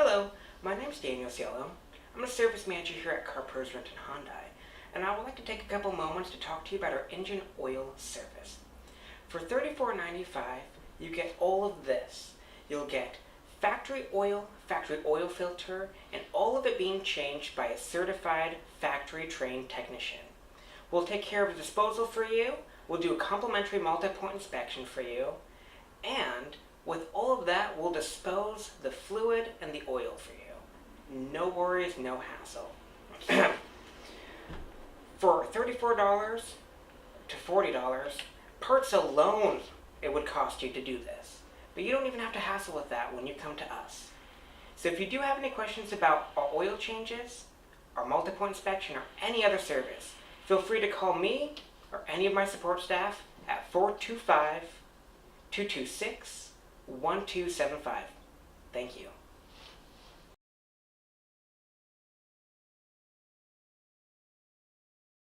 Hello, my name is Daniel Cielo. I'm a service manager here at Car Pros Hyundai, and I would like to take a couple moments to talk to you about our engine oil service. For $34.95, you get all of this. You'll get factory oil filter, and all of it being changed by a certified factory-trained technician. We'll take care of the disposal for you. We'll do a complimentary multi-point inspection for you, and with all of that, we'll dispose the fluid and the oil for you. No worries, no hassle. For $34 to $40, parts alone it would cost you to do this. But you don't even have to hassle with that when you come to us. So if you do have any questions about our oil changes, our multi-point inspection, or any other service, feel free to call me or any of my support staff at 425-226-1275. Thank you.